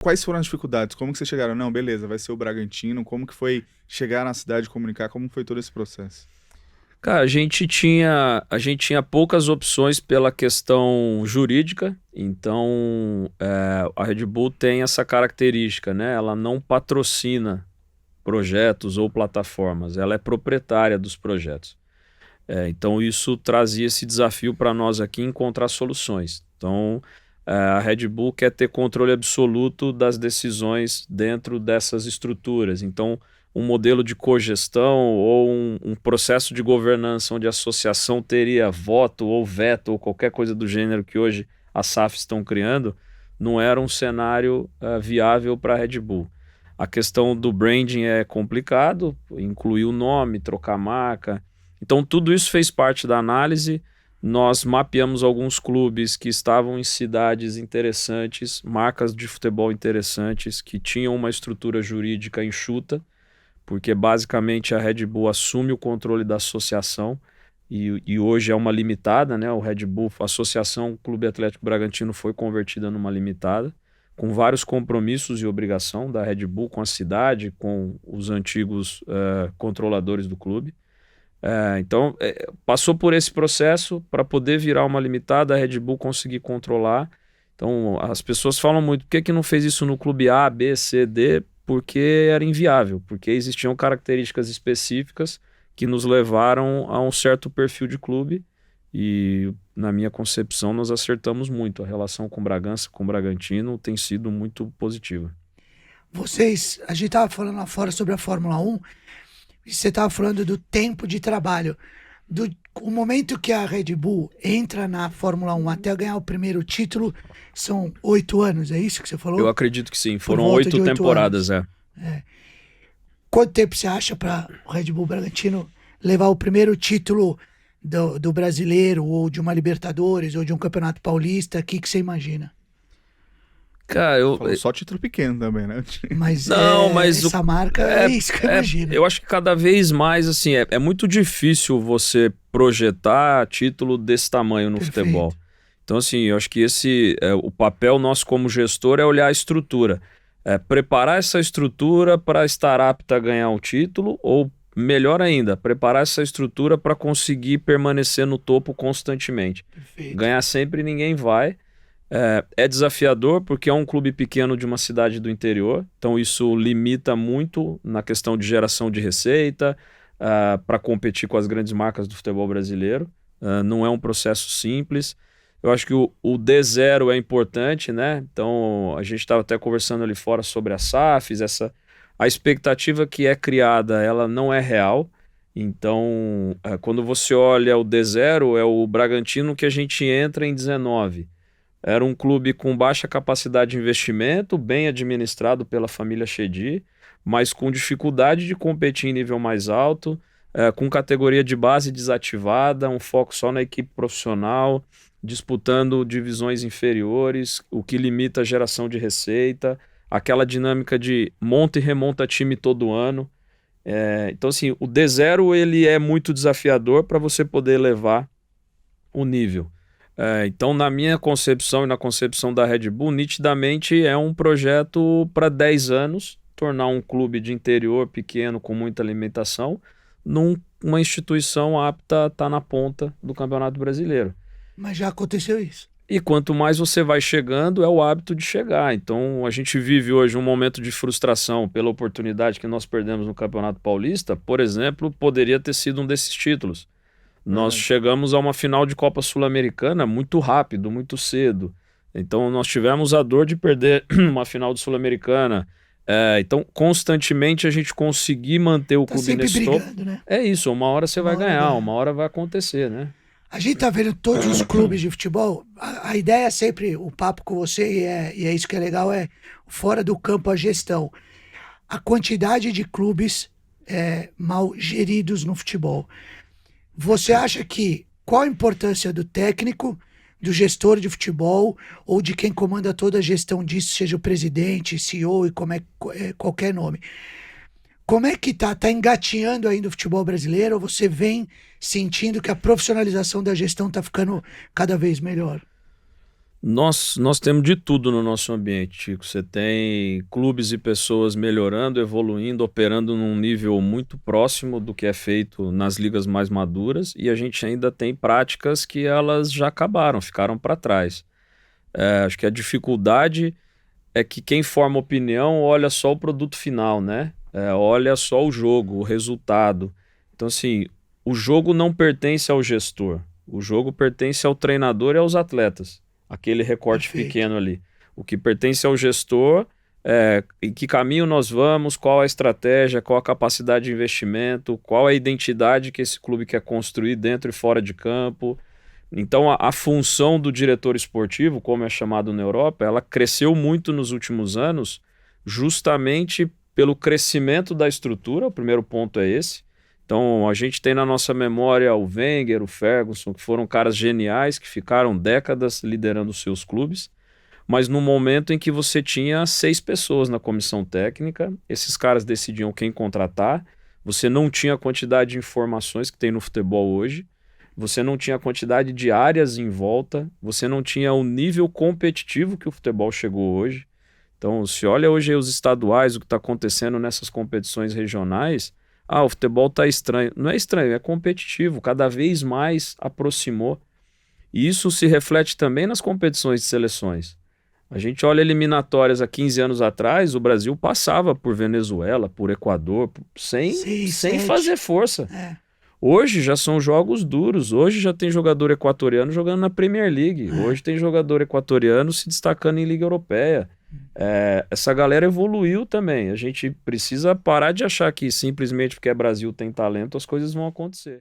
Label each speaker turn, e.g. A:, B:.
A: Quais foram as dificuldades? Como que vocês chegaram? Não, beleza, vai ser o Bragantino. Como que foi chegar na cidade, comunicar? Como foi todo esse processo?
B: Cara, a gente tinha poucas opções pela questão jurídica, então a Red Bull tem essa característica, né? Ela não patrocina projetos ou plataformas, ela é proprietária dos projetos. Então isso trazia esse desafio para nós aqui encontrar soluções. Então a Red Bull quer ter controle absoluto das decisões dentro dessas estruturas. Então um modelo de cogestão ou um processo de governança onde a associação teria voto ou veto ou qualquer coisa do gênero que hoje as SAFs estão criando, não era um cenário viável para a Red Bull. A questão do branding é complicado, incluir o nome, trocar marca. Então, tudo isso fez parte da análise. Nós mapeamos alguns clubes que estavam em cidades interessantes, marcas de futebol interessantes, que tinham uma estrutura jurídica enxuta, porque basicamente a Red Bull assume o controle da associação e hoje é uma limitada, né? O Red Bull, a Associação Clube Atlético Bragantino foi convertida numa limitada, com vários compromissos e obrigação da Red Bull com a cidade, com os antigos controladores do clube. Então, passou por esse processo para poder virar uma limitada, a Red Bull conseguir controlar. Então, as pessoas falam muito, por que não fez isso no clube A, B, C, D? Porque era inviável, porque existiam características específicas que nos levaram a um certo perfil de clube e, na minha concepção, nós acertamos muito. A relação com Bragança, com o Bragantino, tem sido muito positiva.
C: A gente estava falando lá fora sobre a Fórmula 1, e você estava falando do tempo de trabalho. O momento que a Red Bull entra na Fórmula 1 até ganhar o primeiro título, são 8 anos, é isso que você falou?
B: Eu acredito que sim, foram
C: volta de
B: 8
C: 8
B: temporadas.
C: Quanto tempo você acha para o Red Bull Bragantino levar o primeiro título do brasileiro, ou de uma Libertadores, ou de um Campeonato Paulista? O que você imagina?
B: Cara,
A: Falou só título pequeno também, né?
C: Mas,
B: Não, mas
C: essa marca é isso que eu imagino.
B: Eu acho que cada vez mais, assim, é muito difícil você projetar título desse tamanho no
C: Perfeito.
B: futebol. Então, assim, eu acho que o papel nosso como gestor é olhar a estrutura. Preparar essa estrutura para estar apta a ganhar um título, ou melhor ainda, preparar essa estrutura para conseguir permanecer no topo constantemente.
C: Perfeito.
B: Ganhar sempre ninguém vai. É desafiador porque é um clube pequeno de uma cidade do interior, então isso limita muito na questão de geração de receita para competir com as grandes marcas do futebol brasileiro. Não é um processo simples. Eu acho que o D0 é importante, né? Então a gente estava até conversando ali fora sobre as SAFs, a expectativa que é criada, ela não é real. Então, quando você olha o D0, é o Bragantino que a gente entra em 19. Era um clube com baixa capacidade de investimento, bem administrado pela família Chedi, mas com dificuldade de competir em nível mais alto, com categoria de base desativada, um foco só na equipe profissional, disputando divisões inferiores, o que limita a geração de receita, aquela dinâmica de monta e remonta time todo ano. Então, assim, o D0 ele é muito desafiador para você poder levar o nível. Então, na minha concepção e na concepção da Red Bull, nitidamente é um projeto para 10 anos, tornar um clube de interior pequeno com muita alimentação numa instituição apta a estar na ponta do Campeonato Brasileiro.
C: Mas já aconteceu isso.
B: E quanto mais você vai chegando, é o hábito de chegar. Então, a gente vive hoje um momento de frustração pela oportunidade que nós perdemos no Campeonato Paulista. Por exemplo, poderia ter sido um desses títulos. Nós chegamos a uma final de Copa Sul-Americana muito rápido, muito cedo. Então, nós tivemos a dor de perder uma final de Sul-Americana. Então, constantemente a gente conseguir manter o clube
C: sempre
B: nesse topo.
C: brigando, né?
B: É isso, uma hora você vai ganhar, uma hora vai acontecer, né?
C: A gente tá vendo todos os clubes de futebol. A ideia é sempre, o papo com você, e é isso que é legal, é fora do campo a gestão. A quantidade de clubes mal geridos no futebol. Você acha qual a importância do técnico, do gestor de futebol, ou de quem comanda toda a gestão disso, seja o presidente, CEO e qualquer nome? Como é que tá engatinhando ainda o futebol brasileiro, ou você vem sentindo que a profissionalização da gestão tá ficando cada vez melhor?
B: Nós temos de tudo no nosso ambiente, Chico. Você tem clubes e pessoas melhorando, evoluindo, operando num nível muito próximo do que é feito nas ligas mais maduras, e a gente ainda tem práticas que elas já acabaram, ficaram para trás. Acho que a dificuldade é que quem forma opinião olha só o produto final, né? Olha só o jogo, o resultado. Então, assim, o jogo não pertence ao gestor. O jogo pertence ao treinador e aos atletas. Aquele recorte
C: Perfeito.
B: pequeno ali. O que pertence ao gestor é em que caminho nós vamos, qual a estratégia, qual a capacidade de investimento, qual a identidade que esse clube quer construir dentro e fora de campo. Então, a função do diretor esportivo, como é chamado na Europa, ela cresceu muito nos últimos anos, justamente pelo crescimento da estrutura. O primeiro ponto é esse. Então, a gente tem na nossa memória o Wenger, o Ferguson, que foram caras geniais, que ficaram décadas liderando os seus clubes, mas no momento em que você tinha 6 pessoas na comissão técnica, esses caras decidiam quem contratar, você não tinha a quantidade de informações que tem no futebol hoje, você não tinha a quantidade de áreas em volta, você não tinha o nível competitivo que o futebol chegou hoje. Então, se olha hoje os estaduais, o que está acontecendo nessas competições regionais, o futebol está estranho. Não é estranho, é competitivo, cada vez mais aproximou. E isso se reflete também nas competições de seleções. A gente olha eliminatórias há 15 anos atrás, o Brasil passava por Venezuela, por Equador, sem
C: 6, 7.
B: fazer força.
C: É.
B: Hoje já são jogos duros. Hoje já tem jogador equatoriano jogando na Premier League. Hoje tem jogador equatoriano se destacando em Liga Europeia. Essa galera evoluiu também. A gente precisa parar de achar que simplesmente porque é Brasil tem talento as coisas vão acontecer.